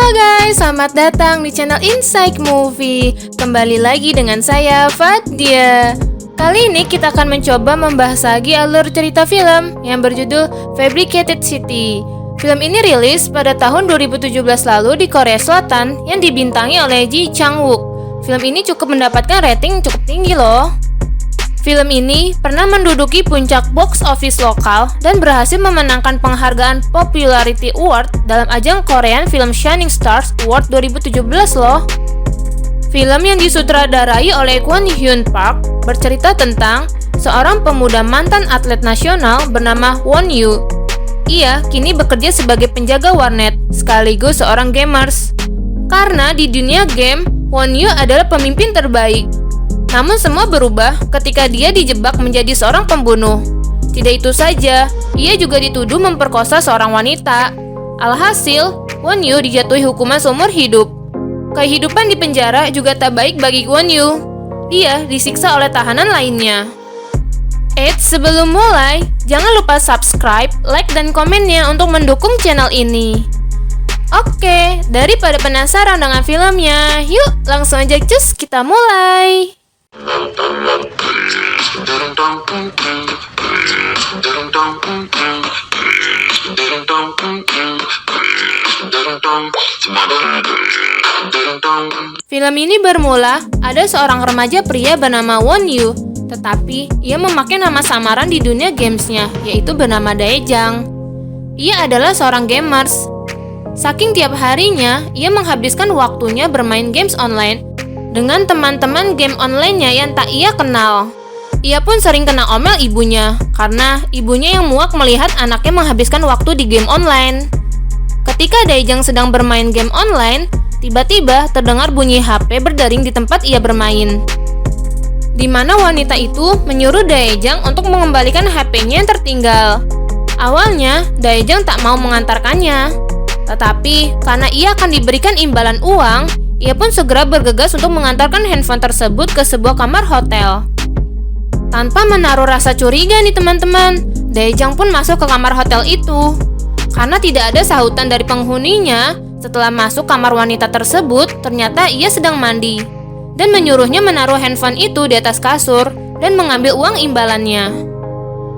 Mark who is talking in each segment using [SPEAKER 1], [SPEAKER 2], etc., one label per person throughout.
[SPEAKER 1] Halo guys, selamat datang di channel Insight Movie. Kembali lagi dengan saya, Fadia. Kali ini kita akan mencoba membahas lagi alur cerita film yang berjudul Fabricated City. Film ini rilis pada tahun 2017 lalu di Korea Selatan yang dibintangi oleh Ji Chang-wook. Film ini cukup mendapatkan rating cukup tinggi loh. Film ini pernah menduduki puncak box office lokal dan berhasil memenangkan penghargaan Popularity Award dalam ajang Korean Film Shining Stars Award 2017 loh. Film yang disutradarai oleh Kwon Hyun Park bercerita tentang seorang pemuda mantan atlet nasional bernama Won Yu. Ia kini bekerja sebagai penjaga warnet sekaligus seorang gamers. Karena di dunia game, Won Yu adalah pemimpin terbaik. Namun semua berubah ketika dia dijebak menjadi seorang pembunuh. Tidak itu saja, ia juga dituduh memperkosa seorang wanita. Alhasil, Won Yu dijatuhi hukuman seumur hidup. Kehidupan di penjara juga tak baik bagi Won Yu. Dia disiksa oleh tahanan lainnya. Eits, sebelum mulai, jangan lupa subscribe, like, dan komennya untuk mendukung channel ini. Oke, daripada penasaran dengan filmnya, yuk langsung aja cus kita mulai. Film ini bermula ada seorang remaja pria bernama Won Yu, tetapi ia memakai nama samaran di dunia gamesnya, yaitu bernama Daejang. Ia adalah seorang gamers. Saking tiap harinya, ia menghabiskan waktunya bermain games online dengan teman-teman game online-nya yang tak ia kenal. Ia pun sering kena omel ibunya, karena ibunya yang muak melihat anaknya menghabiskan waktu di game online. Ketika Daejang sedang bermain game online, tiba-tiba terdengar bunyi HP berdering di tempat ia bermain. Di mana wanita itu menyuruh Daejang untuk mengembalikan HP-nya yang tertinggal. Awalnya, Daejang tak mau mengantarkannya. Tetapi, karena ia akan diberikan imbalan uang, ia pun segera bergegas untuk mengantarkan handphone tersebut ke sebuah kamar hotel. Tanpa menaruh rasa curiga nih teman-teman, Daejang pun masuk ke kamar hotel itu. Karena tidak ada sahutan dari penghuninya, setelah masuk kamar wanita tersebut, ternyata ia sedang mandi. Dan menyuruhnya menaruh handphone itu di atas kasur dan mengambil uang imbalannya.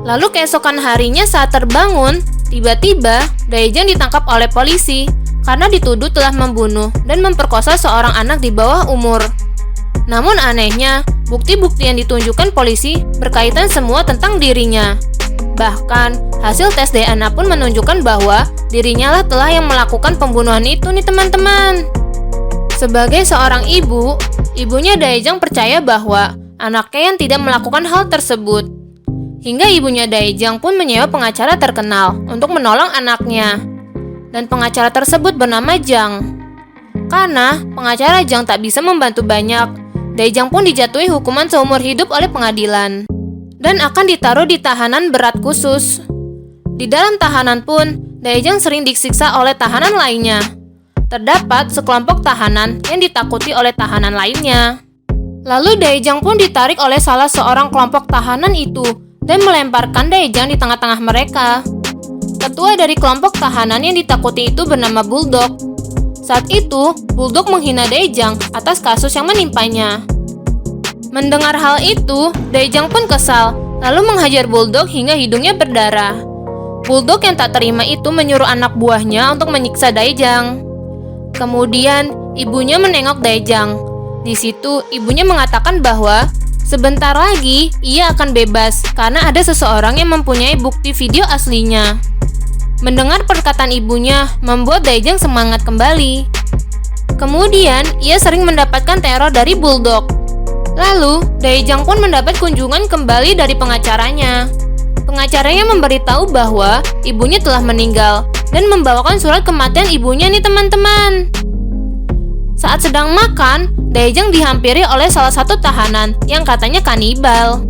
[SPEAKER 1] Lalu keesokan harinya saat terbangun, tiba-tiba Daejang ditangkap oleh polisi karena dituduh telah membunuh dan memperkosa seorang anak di bawah umur. Namun anehnya, bukti-bukti yang ditunjukkan polisi berkaitan semua tentang dirinya. Bahkan, hasil tes DNA pun menunjukkan bahwa dirinya lah telah yang melakukan pembunuhan itu nih teman-teman. Sebagai seorang ibu, ibunya Daejang percaya bahwa anaknya yang tidak melakukan hal tersebut. Hingga ibunya Daejang pun menyewa pengacara terkenal untuk menolong anaknya. Dan pengacara tersebut bernama Jang. Karena pengacara Jang tak bisa membantu banyak, Daejang pun dijatuhi hukuman seumur hidup oleh pengadilan dan akan ditaruh di tahanan berat khusus. Di dalam tahanan pun, Daejang sering disiksa oleh tahanan lainnya. Terdapat sekelompok tahanan yang ditakuti oleh tahanan lainnya. Lalu Daejang pun ditarik oleh salah seorang kelompok tahanan itu dan melemparkan Daejang di tengah-tengah mereka. Ketua dari kelompok tahanan yang ditakuti itu bernama Bulldog. Saat itu, Bulldog menghina Daejang atas kasus yang menimpanya. Mendengar hal itu, Daejang pun kesal, lalu menghajar Bulldog hingga hidungnya berdarah. Bulldog yang tak terima itu menyuruh anak buahnya untuk menyiksa Daejang. Kemudian, ibunya menengok Daejang. Di situ, ibunya mengatakan bahwa sebentar lagi ia akan bebas karena ada seseorang yang mempunyai bukti video aslinya. Mendengar perkataan ibunya membuat Daejang semangat kembali. Kemudian, ia sering mendapatkan teror dari Bulldog. Lalu, Daejang pun mendapat kunjungan kembali dari pengacaranya. Pengacaranya memberitahu bahwa ibunya telah meninggal dan membawakan surat kematian ibunya nih teman-teman. Saat sedang makan, Daejang dihampiri oleh salah satu tahanan yang katanya kanibal.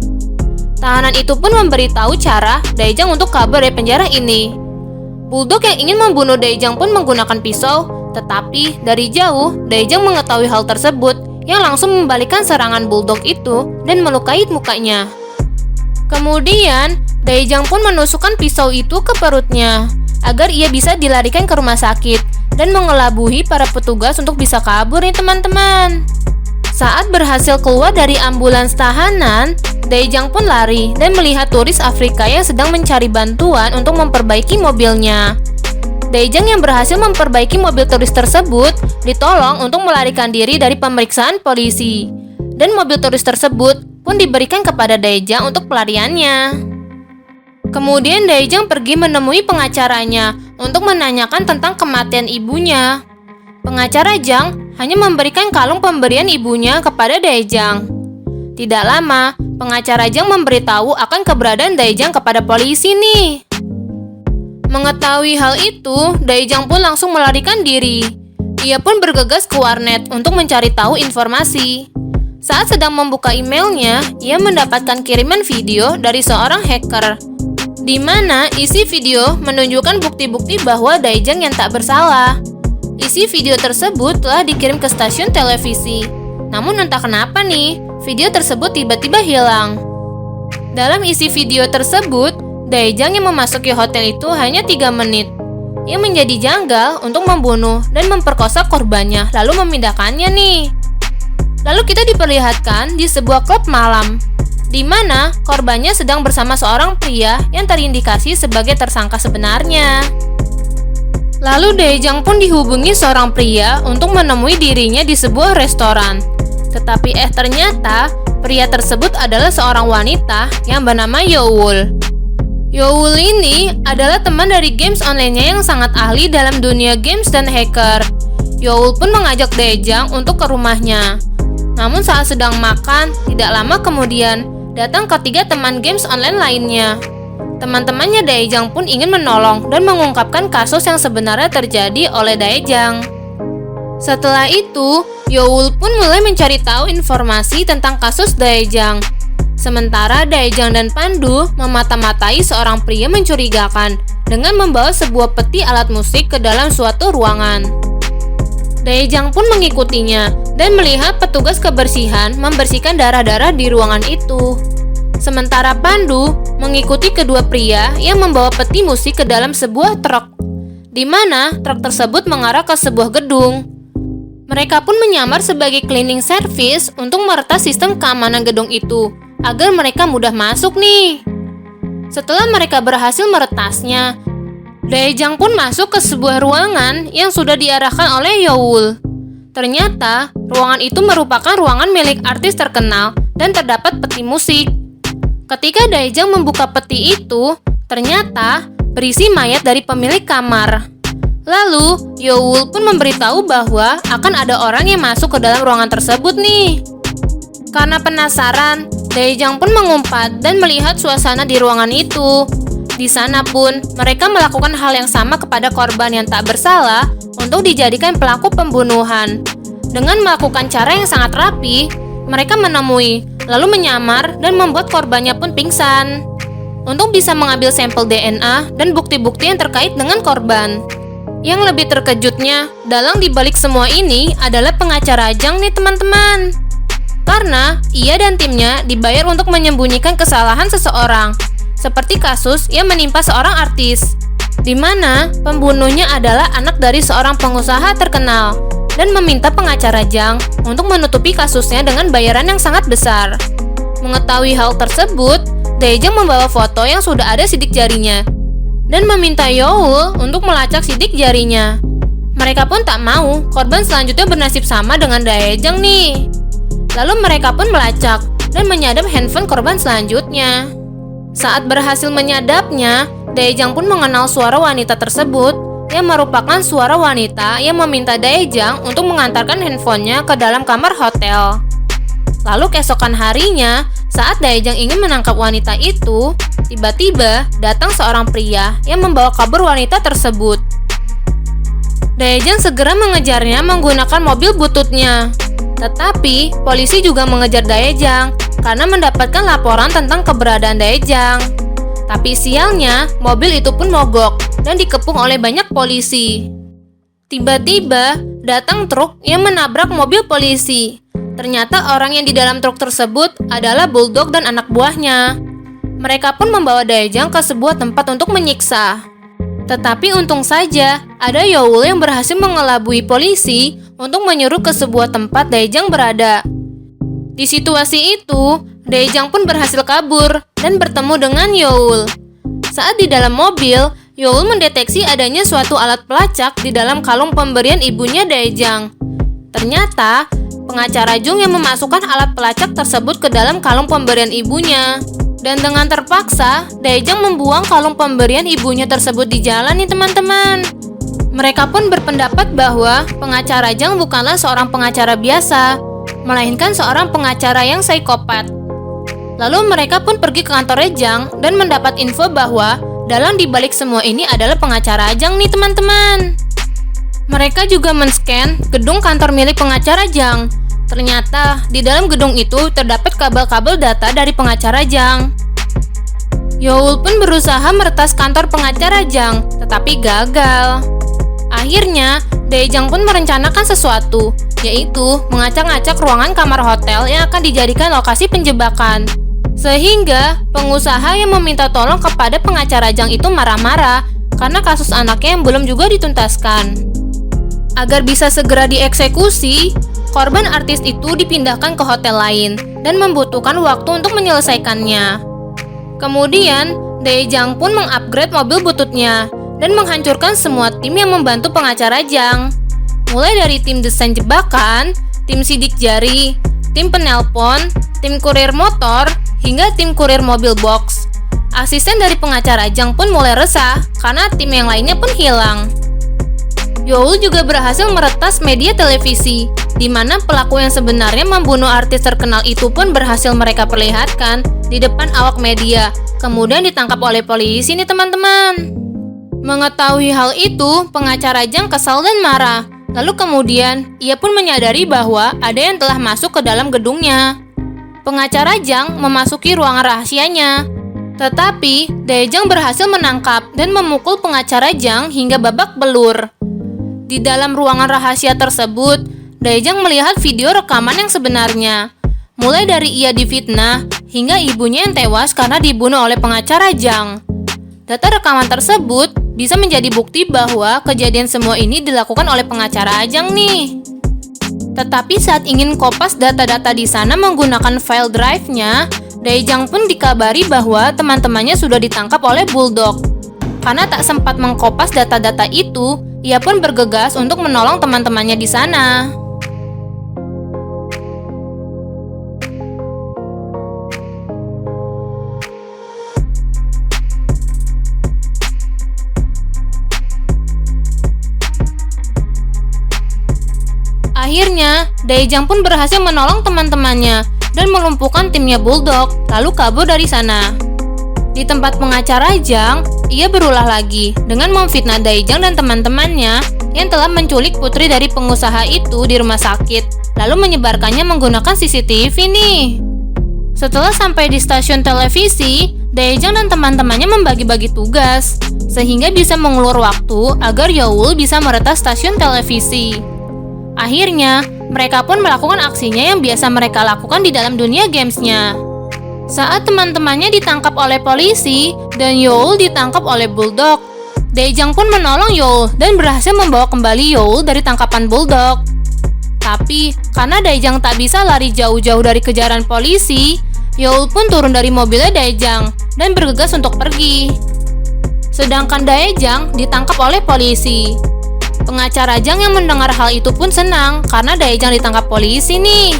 [SPEAKER 1] Tahanan itu pun memberitahu cara Daejang untuk kabur dari penjara ini. Bulldog yang ingin membunuh Daejang pun menggunakan pisau, tetapi dari jauh Daejang mengetahui hal tersebut yang langsung membalikkan serangan Bulldog itu dan melukai mukanya. Kemudian, Daejang pun menusukkan pisau itu ke perutnya agar ia bisa dilarikan ke rumah sakit dan mengelabuhi para petugas untuk bisa kabur nih teman-teman. Saat berhasil keluar dari ambulans tahanan, Dae-jang pun lari dan melihat turis Afrika yang sedang mencari bantuan untuk memperbaiki mobilnya. Dae-jang yang berhasil memperbaiki mobil turis tersebut ditolong untuk melarikan diri dari pemeriksaan polisi. Dan mobil turis tersebut pun diberikan kepada Dae-jang untuk pelariannya. Kemudian Dae-jang pergi menemui pengacaranya untuk menanyakan tentang kematian ibunya. Pengacara Jang hanya memberikan kalung pemberian ibunya kepada Dae-jang. Tidak lama, pengacara Jang memberitahu akan keberadaan Dae-jang kepada polisi nih. Mengetahui hal itu, Dae-jang pun langsung melarikan diri. Ia pun bergegas ke warnet untuk mencari tahu informasi. Saat sedang membuka emailnya, ia mendapatkan kiriman video dari seorang hacker, di mana isi video menunjukkan bukti-bukti bahwa Dae-jang yang tak bersalah. Isi video tersebut telah dikirim ke stasiun televisi. Namun entah kenapa nih, video tersebut tiba-tiba hilang. Dalam isi video tersebut, Dae-jang yang memasuki hotel itu hanya 3 menit. Ia menjadi janggal untuk membunuh dan memperkosa korbannya, lalu memindahkannya nih. Lalu kita diperlihatkan di sebuah klub malam, di mana korbannya sedang bersama seorang pria yang terindikasi sebagai tersangka sebenarnya. Lalu Dae-jang pun dihubungi seorang pria untuk menemui dirinya di sebuah restoran. Tetapi ternyata pria tersebut adalah seorang wanita yang bernama Yeowol. Yeowol ini adalah teman dari games online-nya yang sangat ahli dalam dunia games dan hacker. Yeowol pun mengajak Dae-jang untuk ke rumahnya. Namun saat sedang makan, tidak lama kemudian datang ketiga teman games online lainnya. Teman-temannya Dae-jang pun ingin menolong dan mengungkapkan kasus yang sebenarnya terjadi oleh Dae-jang. Setelah itu, Yeowol pun mulai mencari tahu informasi tentang kasus Dae-jang. Sementara Dae-jang dan Pandu memata-matai seorang pria mencurigakan dengan membawa sebuah peti alat musik ke dalam suatu ruangan. Dae-jang pun mengikutinya dan melihat petugas kebersihan membersihkan darah-darah di ruangan itu. Sementara Pandu mengikuti kedua pria yang membawa peti musik ke dalam sebuah truk, di mana truk tersebut mengarah ke sebuah gedung. Mereka pun menyamar sebagai cleaning service untuk meretas sistem keamanan gedung itu, agar mereka mudah masuk nih. Setelah mereka berhasil meretasnya, Dae-jang pun masuk ke sebuah ruangan yang sudah diarahkan oleh Yeowol. Ternyata, ruangan itu merupakan ruangan milik artis terkenal dan terdapat peti musik. Ketika Dae-jang membuka peti itu, ternyata berisi mayat dari pemilik kamar. Lalu, Yeowol pun memberitahu bahwa akan ada orang yang masuk ke dalam ruangan tersebut nih. Karena penasaran, Dae-jang pun mengumpat dan melihat suasana di ruangan itu. Di sana pun, mereka melakukan hal yang sama kepada korban yang tak bersalah untuk dijadikan pelaku pembunuhan. Dengan melakukan cara yang sangat rapi, mereka menemui, lalu menyamar dan membuat korbannya pun pingsan. Untuk bisa mengambil sampel DNA dan bukti-bukti yang terkait dengan korban. Yang lebih terkejutnya, dalang dibalik semua ini adalah pengacara Jang nih teman-teman. Karena ia dan timnya dibayar untuk menyembunyikan kesalahan seseorang. Seperti kasus yang menimpa seorang artis, di mana pembunuhnya adalah anak dari seorang pengusaha terkenal dan meminta pengacara Jang untuk menutupi kasusnya dengan bayaran yang sangat besar. Mengetahui hal tersebut, Dae-jang membawa foto yang sudah ada sidik jarinya dan meminta Yeowol untuk melacak sidik jarinya. Mereka pun tak mau korban selanjutnya bernasib sama dengan Dae-jang nih. Lalu mereka pun melacak dan menyadap handphone korban selanjutnya. Saat berhasil menyadapnya, Dae-jang pun mengenal suara wanita tersebut yang merupakan suara wanita yang meminta Dae-jang untuk mengantarkan handphonenya ke dalam kamar hotel. Lalu keesokan harinya, saat Dae-jang ingin menangkap wanita itu, tiba-tiba datang seorang pria yang membawa kabur wanita tersebut. Dae-jang segera mengejarnya menggunakan mobil bututnya. Tetapi, polisi juga mengejar Dae-jang karena mendapatkan laporan tentang keberadaan Dae-jang. Tapi sialnya, mobil itu pun mogok dan dikepung oleh banyak polisi. Tiba-tiba, datang truk yang menabrak mobil polisi. Ternyata orang yang di dalam truk tersebut adalah Bulldog dan anak buahnya. Mereka pun membawa Dae-jang ke sebuah tempat untuk menyiksa. Tetapi untung saja, ada Youl yang berhasil mengelabui polisi untuk menyuruh ke sebuah tempat Daejang berada. Di situasi itu, Daejang pun berhasil kabur dan bertemu dengan Youl. Saat di dalam mobil, Youl mendeteksi adanya suatu alat pelacak di dalam kalung pemberian ibunya Daejang. Ternyata, pengacara Jung yang memasukkan alat pelacak tersebut ke dalam kalung pemberian ibunya. Dan dengan terpaksa, Daejang membuang kalung pemberian ibunya tersebut di jalan nih teman-teman. Mereka pun berpendapat bahwa pengacara Jang bukanlah seorang pengacara biasa, melainkan seorang pengacara yang psikopat. Lalu mereka pun pergi ke kantor Jang dan mendapat info bahwa dalang dibalik semua ini adalah pengacara Jang nih teman-teman. Mereka juga men-scan gedung kantor milik pengacara Jang. Ternyata di dalam gedung itu terdapat kabel-kabel data dari pengacara Jang. Youl pun berusaha meretas kantor pengacara Jang, tetapi gagal. Akhirnya, Daejang pun merencanakan sesuatu, yaitu mengacak-ngacak ruangan kamar hotel yang akan dijadikan lokasi penjebakan. Sehingga pengusaha yang meminta tolong kepada pengacara Jang itu marah-marah karena kasus anaknya yang belum juga dituntaskan. Agar bisa segera dieksekusi, korban artis itu dipindahkan ke hotel lain dan membutuhkan waktu untuk menyelesaikannya. Kemudian, Daejang pun mengupgrade mobil bututnya dan menghancurkan semua tim yang membantu pengacara Jang. Mulai dari tim desain jebakan, tim sidik jari, tim penelpon, tim kurir motor, hingga tim kurir mobil box. Asisten dari pengacara Jang pun mulai resah karena tim yang lainnya pun hilang. Youl juga berhasil meretas media televisi, di mana pelaku yang sebenarnya membunuh artis terkenal itu pun berhasil mereka perlihatkan di depan awak media, kemudian ditangkap oleh polisi nih teman-teman. Mengetahui hal itu, pengacara Jang kesal dan marah. Lalu kemudian, ia pun menyadari bahwa ada yang telah masuk ke dalam gedungnya. Pengacara Jang memasuki ruangan rahasianya. Tetapi, Daejang berhasil menangkap dan memukul pengacara Jang hingga babak belur. Di dalam ruangan rahasia tersebut, Daejang melihat video rekaman yang sebenarnya. Mulai dari ia difitnah, hingga ibunya yang tewas karena dibunuh oleh pengacara Jang. Data rekaman tersebut bisa menjadi bukti bahwa kejadian semua ini dilakukan oleh pengacara Jang nih. Tetapi saat ingin kopas data-data di sana menggunakan file drive-nya, Daejang pun dikabari bahwa teman-temannya sudah ditangkap oleh Bulldog. Karena tak sempat mengkopas data-data itu, ia pun bergegas untuk menolong teman-temannya di sana. Akhirnya, Daejang pun berhasil menolong teman-temannya dan melumpuhkan timnya Bulldog, lalu kabur dari sana. Di tempat pengacara Jang, ia berulah lagi dengan memfitnah Daejang dan teman-temannya yang telah menculik putri dari pengusaha itu di rumah sakit, lalu menyebarkannya menggunakan CCTV nih. Setelah sampai di stasiun televisi, Daejang dan teman-temannya membagi-bagi tugas, sehingga bisa mengulur waktu agar Youl bisa meretas stasiun televisi. Akhirnya, mereka pun melakukan aksinya yang biasa mereka lakukan di dalam dunia gamesnya. Saat teman-temannya ditangkap oleh polisi dan Youl ditangkap oleh Bulldog, Daejang pun menolong Youl dan berhasil membawa kembali Youl dari tangkapan Bulldog. Tapi, karena Daejang tak bisa lari jauh-jauh dari kejaran polisi, Youl pun turun dari mobilnya Daejang dan bergegas untuk pergi. Sedangkan Daejang ditangkap oleh polisi. Pengacara Jang yang mendengar hal itu pun senang karena Daejang ditangkap polisi nih.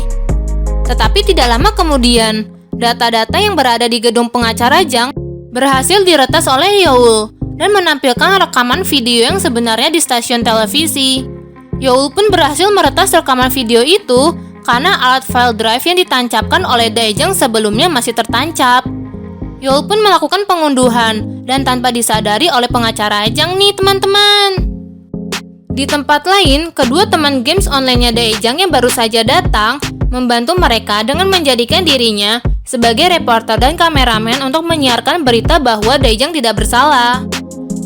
[SPEAKER 1] Tetapi tidak lama kemudian, data-data yang berada di gedung pengacara Jang berhasil diretas oleh Youl dan menampilkan rekaman video yang sebenarnya di stasiun televisi. Youl pun berhasil meretas rekaman video itu karena alat file drive yang ditancapkan oleh Daejang sebelumnya masih tertancap. Youl pun melakukan pengunduhan dan tanpa disadari oleh pengacara Jang nih teman-teman. Di tempat lain, kedua teman games online-nya Daejang yang baru saja datang membantu mereka dengan menjadikan dirinya sebagai reporter dan kameramen untuk menyiarkan berita bahwa Daejang tidak bersalah.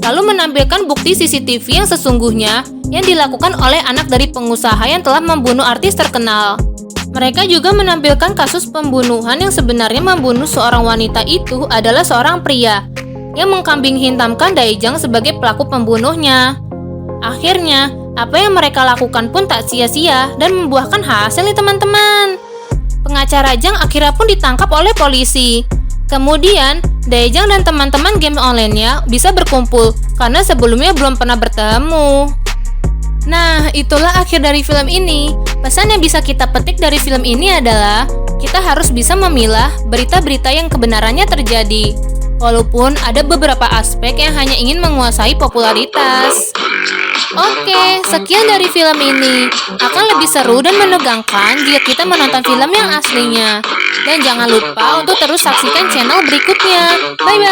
[SPEAKER 1] Lalu menampilkan bukti CCTV yang sesungguhnya yang dilakukan oleh anak dari pengusaha yang telah membunuh artis terkenal. Mereka juga menampilkan kasus pembunuhan yang sebenarnya membunuh seorang wanita itu adalah seorang pria, yang mengkambing hitamkan Daejang sebagai pelaku pembunuhnya. Akhirnya, apa yang mereka lakukan pun tak sia-sia dan membuahkan hasil nih teman-teman. Pengacara Jang akhirnya pun ditangkap oleh polisi. Kemudian, Daejang dan teman-teman game online-nya bisa berkumpul karena sebelumnya belum pernah bertemu. Nah, itulah akhir dari film ini. Pesan yang bisa kita petik dari film ini adalah kita harus bisa memilah berita-berita yang kebenarannya terjadi. Walaupun ada beberapa aspek yang hanya ingin menguasai popularitas. Oke, sekian dari film ini. Akan lebih seru dan menegangkan jika kita menonton film yang aslinya. Dan jangan lupa untuk terus saksikan channel berikutnya. Bye-bye!